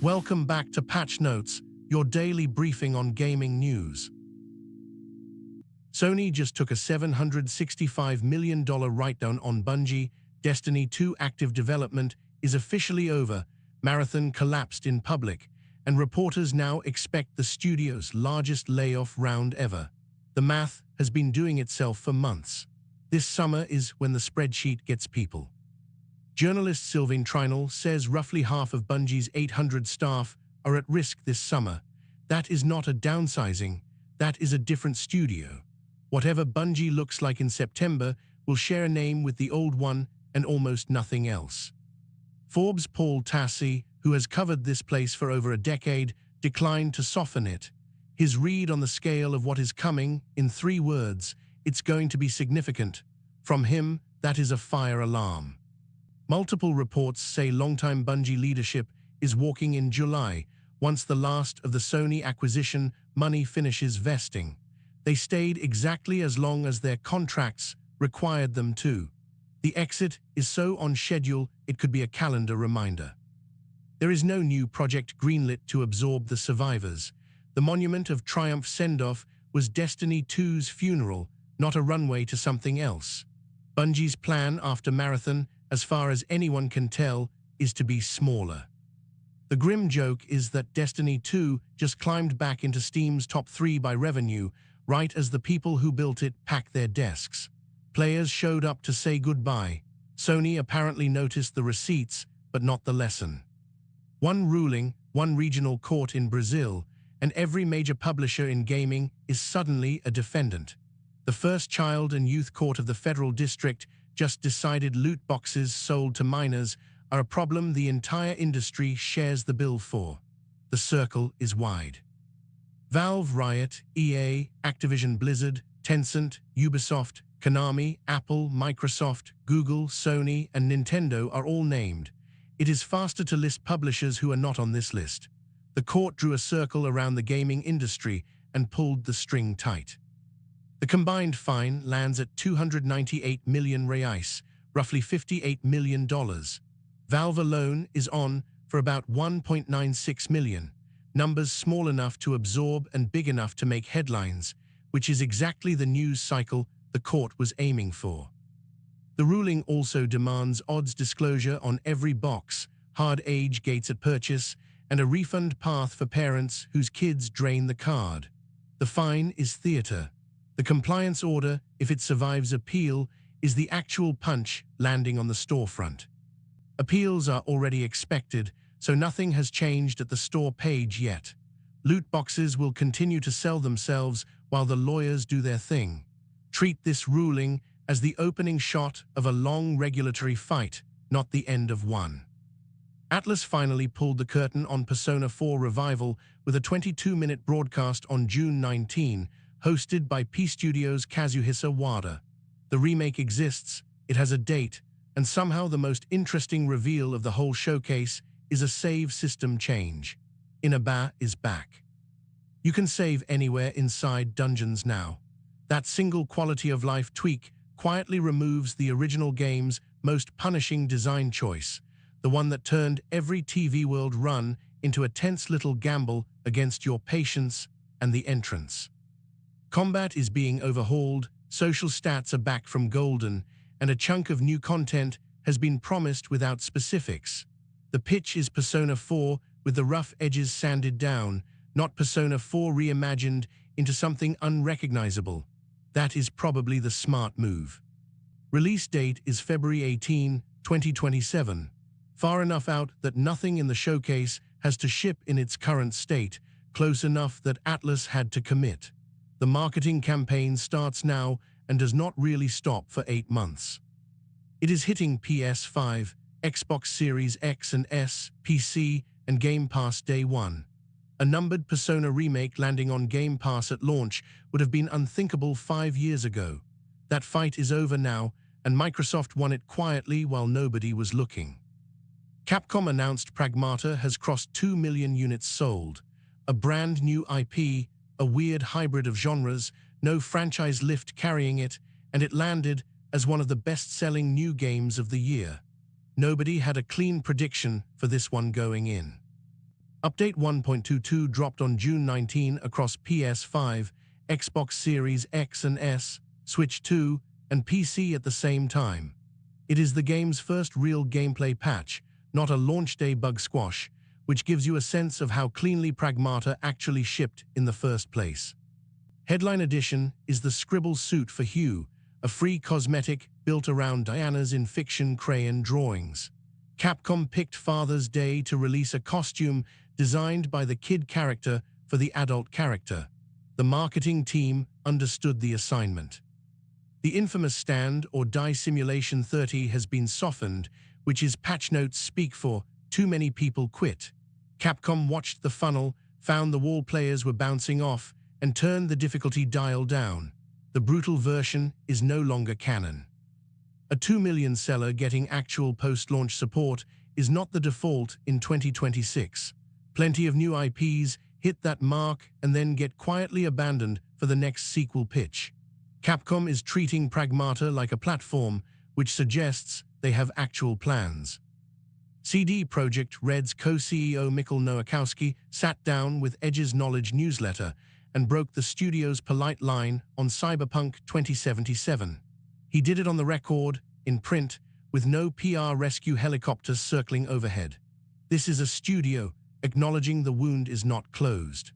Welcome back to Patch Notes, your daily briefing on gaming news. Sony just took a $765 million write-down on Bungie. Destiny 2 active development is officially over. Marathon collapsed in public, and reporters now expect the studio's largest layoff round ever. The math has been doing itself for months. This summer is when the spreadsheet gets people. Journalist Sylvain Trinal says roughly half of Bungie's 800 staff are at risk this summer. That is not a downsizing, that is a different studio. Whatever Bungie looks like in September will share a name with the old one and almost nothing else. Forbes Paul Tassi, who has covered this place for over a decade, declined to soften it. His read on the scale of what is coming, in 3 words, it's going to be significant. From him, that is a fire alarm. Multiple reports say longtime Bungie leadership is walking in July, once the last of the Sony acquisition money finishes vesting. They stayed exactly as long as their contracts required them to. The exit is so on schedule it could be a calendar reminder. There is no new project greenlit to absorb the survivors. The monument of triumph send-off was Destiny 2's funeral, not a runway to something else. Bungie's plan after Marathon, as far as anyone can tell, is to be smaller. The grim joke is that Destiny 2 just climbed back into Steam's top 3 by revenue, right as the people who built it packed their desks. Players showed up to say goodbye. Sony apparently noticed the receipts, but not the lesson. One ruling, one regional court in Brazil, and every major publisher in gaming is suddenly a defendant. The first child and youth court of the federal district just decided loot boxes sold to minors are a problem the entire industry shares the bill for. The circle is wide. Valve, Riot, EA, Activision, Blizzard, Tencent, Ubisoft, Konami, Apple, Microsoft, Google, Sony, and Nintendo are all named. It is faster to list publishers who are not on this list. The court drew a circle around the gaming industry and pulled the string tight. The combined fine lands at 298 million reais, roughly $58 million. Valve alone is on for about 1.96 million, numbers small enough to absorb and big enough to make headlines, which is exactly the news cycle the court was aiming for. The ruling also demands odds disclosure on every box, hard age gates at purchase, and a refund path for parents whose kids drain the card. The fine is theater. The compliance order, if it survives appeal, is the actual punch landing on the storefront. Appeals are already expected, so nothing has changed at the store page yet. Loot boxes will continue to sell themselves while the lawyers do their thing. Treat this ruling as the opening shot of a long regulatory fight, not the end of one. Atlus finally pulled the curtain on Persona 4 Revival with a 22-minute broadcast on June 19, hosted by P Studios' Kazuhisa Wada. The remake exists, it has a date, and somehow the most interesting reveal of the whole showcase is a save system change. Inaba is back. You can save anywhere inside dungeons now. That single quality of life tweak quietly removes the original game's most punishing design choice, the one that turned every TV world run into a tense little gamble against your patience and the entrance. Combat is being overhauled, social stats are back from Golden, and a chunk of new content has been promised without specifics. The pitch is Persona 4 with the rough edges sanded down, not Persona 4 reimagined into something unrecognizable. That is probably the smart move. Release date is February 18, 2027. Far enough out that nothing in the showcase has to ship in its current state, close enough that Atlus had to commit. The marketing campaign starts now and does not really stop for 8 months. It is hitting PS5, Xbox Series X and S, PC, and Game Pass day one. A numbered Persona remake landing on Game Pass at launch would have been unthinkable 5 years ago. That fight is over now, and Microsoft won it quietly while nobody was looking. Capcom announced Pragmata has crossed 2 million units sold. A brand new IP, a weird hybrid of genres, no franchise lift carrying it, and it landed as one of the best-selling new games of the year. Nobody had a clean prediction for this one going in. Update 1.22 dropped on June 19 across PS5, Xbox Series X and S, Switch 2, and PC at the same time. It is the game's first real gameplay patch, not a launch day bug squash, which gives you a sense of how cleanly Pragmata actually shipped in the first place. Headline Edition is the scribble suit for Hugh, a free cosmetic built around Diana's in fiction crayon drawings. Capcom picked Father's Day to release a costume designed by the kid character for the adult character. The marketing team understood the assignment. The infamous stand or die simulation 30 has been softened, which is patch notes speak for too many people quit. Capcom watched the funnel, found the wall players were bouncing off, and turned the difficulty dial down. The brutal version is no longer canon. A 2 million seller getting actual post-launch support is not the default in 2026. Plenty of new IPs hit that mark and then get quietly abandoned for the next sequel pitch. Capcom is treating Pragmata like a platform, which suggests they have actual plans. CD Projekt Red's co-CEO Mikhail Nowakowski sat down with Edge's Knowledge newsletter and broke the studio's polite line on Cyberpunk 2077. He did it on the record, in print, with no PR rescue helicopters circling overhead. This is a studio acknowledging the wound is not closed.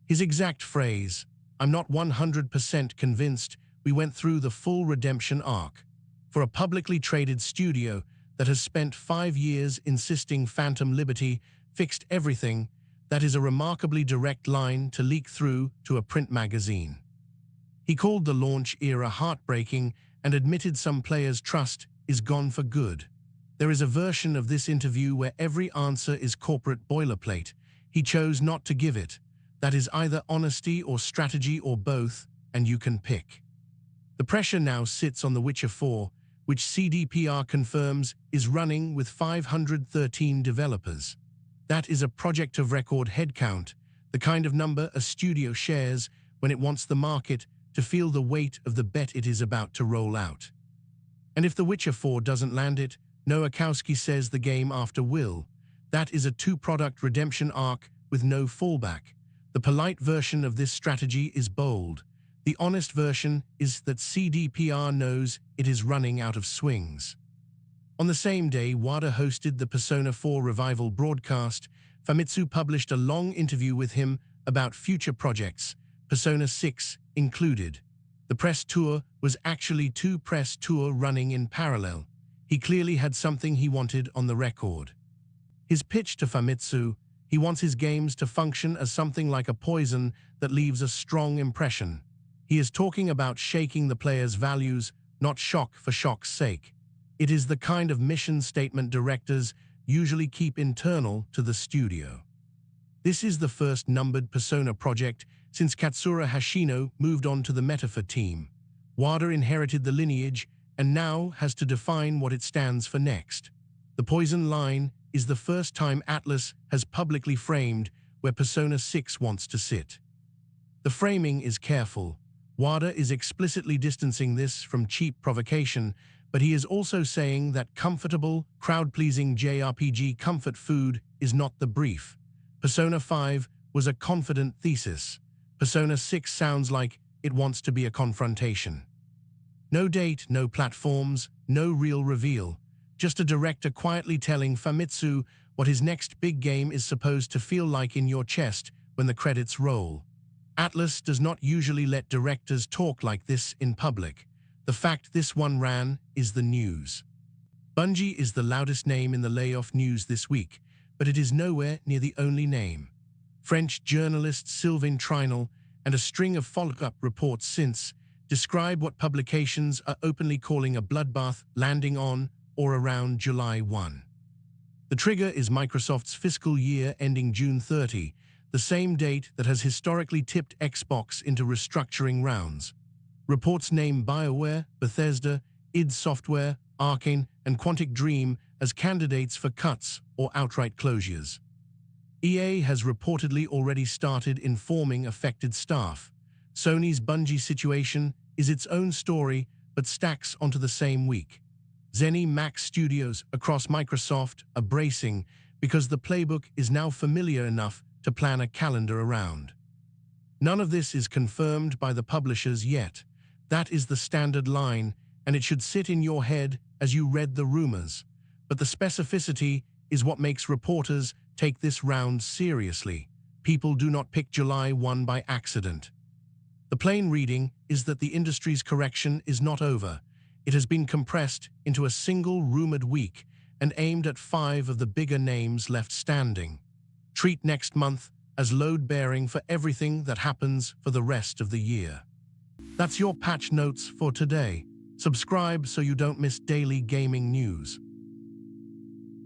His exact phrase, "I'm not 100% convinced we went through the full redemption arc." For a publicly traded studio that has spent 5 years insisting Phantom Liberty fixed everything, that is a remarkably direct line to leak through to a print magazine. He called the launch era heartbreaking and admitted some players' trust is gone for good. There is a version of this interview where every answer is corporate boilerplate. He chose not to give it. That is either honesty or strategy or both, and you can pick. The pressure now sits on The Witcher 4, which CDPR confirms is running with 513 developers. That is a project of record headcount, the kind of number a studio shares when it wants the market to feel the weight of the bet it is about to roll out. And if The Witcher 4 doesn't land it, Nowakowski says the game after will. That is a two-product redemption arc with no fallback. The polite version of this strategy is bold. The honest version is that CDPR knows it is running out of swings. On the same day WADA hosted the Persona 4 Revival broadcast, Famitsu published a long interview with him about future projects, Persona 6 included. The press tour was actually 2 press tours running in parallel. He clearly had something he wanted on the record. His pitch to Famitsu, he wants his games to function as something like a poison that leaves a strong impression. He is talking about shaking the player's values, not shock for shock's sake. It is the kind of mission statement directors usually keep internal to the studio. This is the first numbered Persona project since Katsura Hashino moved on to the Metaphor team. WADA inherited the lineage and now has to define what it stands for next. The Poison line is the first time Atlus has publicly framed where Persona 6 wants to sit. The framing is careful. WADA is explicitly distancing this from cheap provocation, but he is also saying that comfortable, crowd-pleasing JRPG comfort food is not the brief. Persona 5 was a confident thesis. Persona 6 sounds like it wants to be a confrontation. No date, no platforms, no real reveal. Just a director quietly telling Famitsu what his next big game is supposed to feel like in your chest when the credits roll. Atlus does not usually let directors talk like this in public. The fact this one ran is the news. Bungie is the loudest name in the layoff news this week, but it is nowhere near the only name. French journalist Sylvain Trinel and a string of follow-up reports since describe what publications are openly calling a bloodbath landing on or around July 1. The trigger is Microsoft's fiscal year ending June 30, the same date that has historically tipped Xbox into restructuring rounds. Reports name BioWare, Bethesda, id Software, Arcane, and Quantic Dream as candidates for cuts or outright closures. EA has reportedly already started informing affected staff. Sony's Bungie situation is its own story but stacks onto the same week. ZeniMax studios across Microsoft are bracing, because the playbook is now familiar enough to plan a calendar around. None of this is confirmed by the publishers yet. That is the standard line, and it should sit in your head as you read the rumors. But the specificity is what makes reporters take this round seriously. People do not pick July 1 by accident. The plain reading is that the industry's correction is not over. It has been compressed into a single rumored week and aimed at 5 of the bigger names left standing. Treat next month as load-bearing for everything that happens for the rest of the year. That's your patch notes for today. Subscribe so you don't miss daily gaming news.